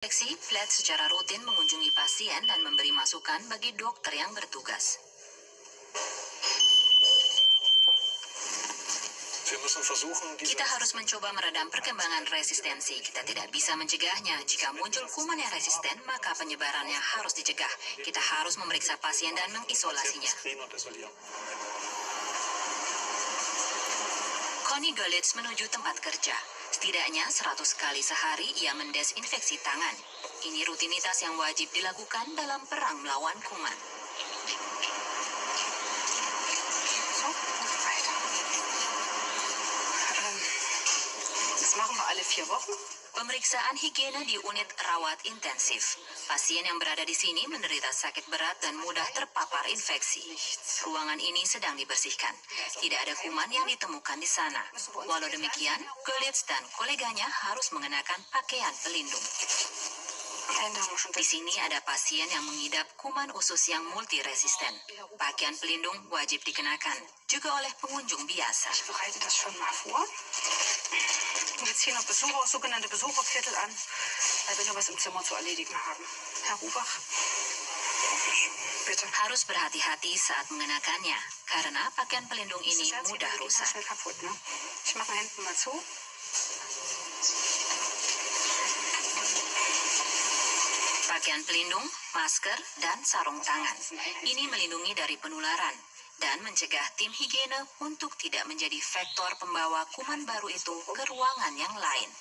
Infeksi, Flat secara rutin mengunjungi pasien dan memberi masukan bagi dokter yang bertugas. Kita harus mencoba meredam perkembangan resistensi. Kita tidak bisa mencegahnya. Jika muncul kuman yang resisten, maka penyebarannya harus dicegah. Kita harus memeriksa pasien dan mengisolasinya. Connie Görlitz menuju tempat kerja. Setidaknya 100 kali sehari ia mendesinfeksi tangan. Ini rutinitas yang wajib dilakukan dalam perang melawan kuman. Das machen wir alle 4 Wochen. Pemeriksaan higiene di unit rawat intensif. Pasien yang berada di sini menderita sakit berat dan mudah terpapar infeksi. Ruangan ini sedang dibersihkan. Tidak ada kuman yang ditemukan di sana. Walau demikian, Görlitz dan koleganya harus mengenakan pakaian pelindung. Di sini ada pasien yang mengidap kuman usus yang multiresisten. Pakaian pelindung wajib dikenakan, juga oleh pengunjung biasa. Ich bereite das schon mal vor. Jetzt ziehen noch Besucher, sogenannte Besucherkittel an, weil wir noch was im Zimmer zu erledigen haben. Herr Rubach, bitte. Harus berhati-hati saat mengenakannya, karena pakaian pelindung ini mudah rusak. Schnell kaputt, ne? Ich mache hinten mal zu. Pakaian pelindung, masker, dan sarung tangan. Ini melindungi dari penularan dan mencegah tim higiene untuk tidak menjadi vektor pembawa kuman baru itu ke ruangan yang lain.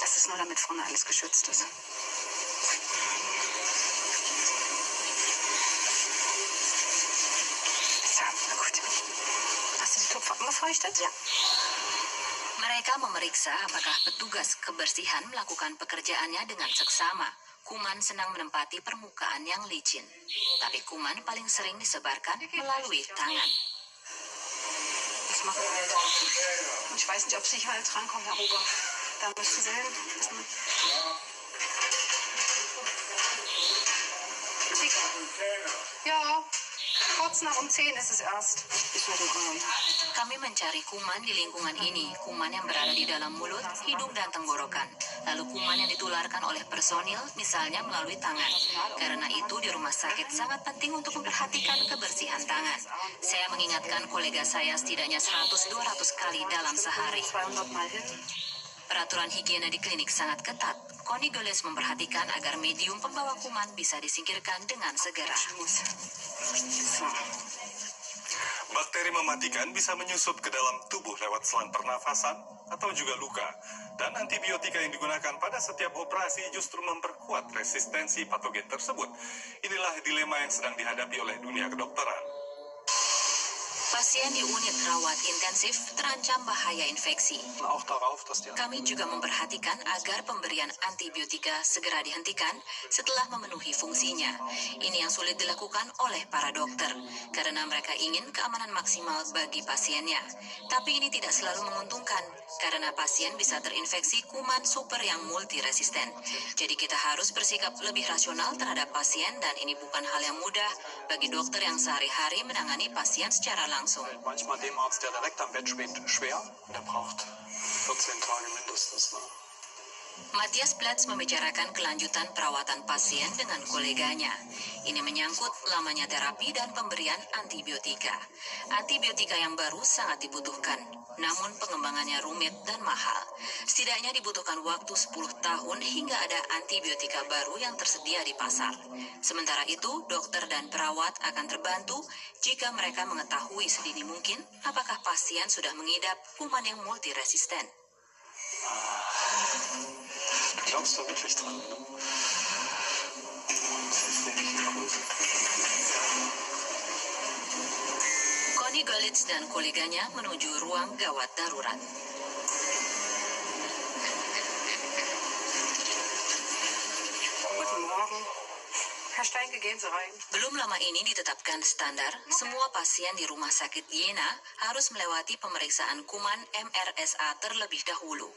Das ist nur damit vorne alles geschützt ist. So, na gut. Hast du die Tupfer angefeuchtet? Ya. Mereka memeriksa apakah petugas kebersihan melakukan pekerjaannya dengan seksama. Kuman senang menempati permukaan yang licin. Tapi kuman paling sering disebarkan melalui tangan. Das machen wir halt. Ich weiß nicht, ob Sie hier halt rankommen, Herr Rubach. Da müssen Sie hin. Ja, kurz nach um 10 ist es erst. Kami mencari kuman di lingkungan ini, kuman yang berada di dalam mulut, hidung, dan tenggorokan. Lalu kuman yang ditularkan oleh personil, misalnya melalui tangan. Karena itu di rumah sakit sangat penting untuk memperhatikan kebersihan tangan. Saya mengingatkan kolega saya setidaknya 100-200 kali dalam sehari. 200 Mal hin. Peraturan higiene di klinik sangat ketat. Connie Görlitz memperhatikan agar medium pembawa kuman bisa disingkirkan dengan segera. So. Bakteri mematikan bisa menyusup ke dalam tubuh lewat selang pernafasan atau juga luka. Dan antibiotika yang digunakan pada setiap operasi justru memperkuat resistensi patogen tersebut. Inilah dilema yang sedang dihadapi oleh dunia kedokteran. Pasien di unit rawat intensif terancam bahaya infeksi. Kami juga memperhatikan agar pemberian antibiotika segera dihentikan setelah memenuhi fungsinya. Ini yang sulit dilakukan oleh para dokter, karena mereka ingin keamanan maksimal bagi pasiennya. Tapi ini tidak selalu menguntungkan, karena pasien bisa terinfeksi kuman super yang multiresisten. Jadi kita harus bersikap lebih rasional terhadap pasien, dan ini bukan hal yang mudah bagi dokter yang sehari-hari menangani pasien secara langsung. Manchmal dem Arzt, der direkt am Bett steht, schwer. Der braucht 14 Tage mindestens. Matthias Platz membicarakan kelanjutan perawatan pasien dengan koleganya. Ini menyangkut lamanya terapi dan pemberian antibiotika. Antibiotika yang baru sangat dibutuhkan, namun pengembangannya rumit dan mahal. Setidaknya dibutuhkan waktu 10 tahun hingga ada antibiotika baru yang tersedia di pasar. Sementara itu, dokter dan perawat akan terbantu jika mereka mengetahui sedini mungkin apakah pasien sudah mengidap kuman yang multiresisten. Glaubst du wirklich dran? Connie Görlitz dan koleganya menuju ruang gawat darurat. Guten Morgen. Herr Steinke, gehen Sie rein. Belum lama ini ditetapkan standar, semua pasien di rumah sakit Jena harus melewati pemeriksaan kuman MRSA terlebih dahulu.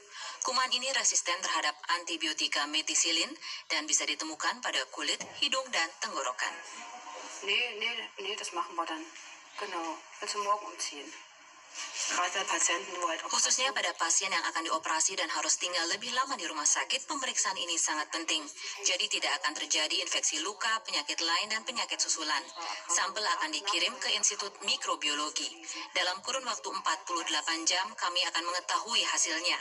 Kuman ini resisten terhadap antibiotika metisilin dan bisa ditemukan pada kulit, hidung, dan tenggorokan. Nee, das machen wir dann. Genau. Also morgen um 10. Gerade bei Patienten, wo halt Khususnya pada pasien yang akan dioperasi dan harus tinggal lebih lama di rumah sakit, pemeriksaan ini sangat penting. Jadi tidak akan terjadi infeksi luka, penyakit lain, dan penyakit susulan. Sampel akan dikirim ke Institut Mikrobiologi. Dalam kurun waktu 48 jam, kami akan mengetahui hasilnya.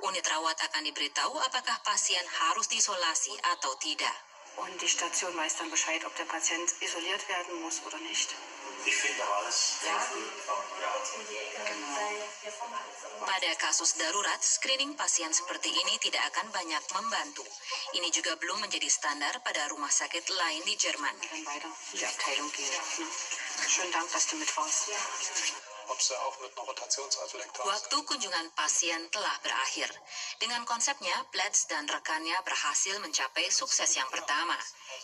Unit rawat akan diberitahu apakah pasien harus diisolasi atau tidak. und die Station weiß dann Bescheid, ob der Patient isoliert werden muss oder nicht. Pada kasus darurat, screening pasien seperti ini tidak akan banyak membantu. Ini juga belum menjadi standar pada rumah sakit lain di Jerman. Dann weiter in die Abteilung gehen. Ne? Schönen Dank, dass du mit warst. Ob sie auch mit einer Rotationsalpha-Lektase. Waktu kunjungan pasien telah berakhir. Dengan konsepnya, Blatz dan rekannya berhasil mencapai sukses yang pertama,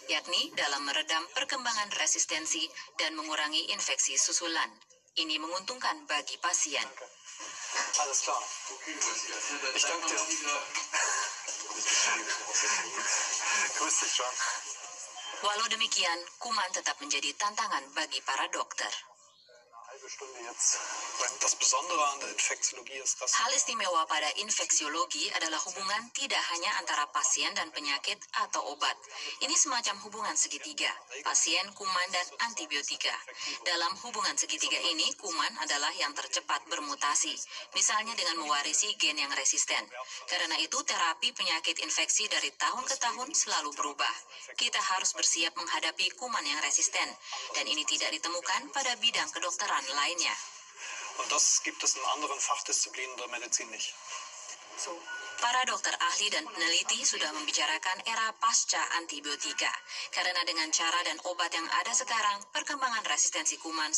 yakni dalam meredam perkembangan resistensi dan mengurangi infeksi susulan. Ini menguntungkan bagi pasien. Alles klar. Ich danke dir. Grüß dich, John. Walau demikian, kuman tetap menjadi tantangan bagi para dokter. Stunde jetzt. Das Besondere an der Infektiologie ist, dass Hal istimewa pada infeksiologi adalah hubungan tidak hanya antara pasien dan penyakit atau obat. Ini semacam hubungan segitiga, pasien, kuman, dan antibiotika. Dalam hubungan segitiga ini, kuman adalah yang tercepat bermutasi, misalnya dengan mewarisi gen yang resisten. Karena itu, terapi penyakit infeksi dari tahun ke tahun selalu berubah. Kita harus bersiap menghadapi kuman yang resisten, dan ini tidak ditemukan pada bidang kedokteran lainnya. und das gibt es in anderen Fachdisziplinen der Medizin nicht. So. Para dokter ahli dan peneliti sudah membicarakan era pasca antibiotika. Karena dengan cara dan obat yang ada sekarang, perkembangan resistensi kuman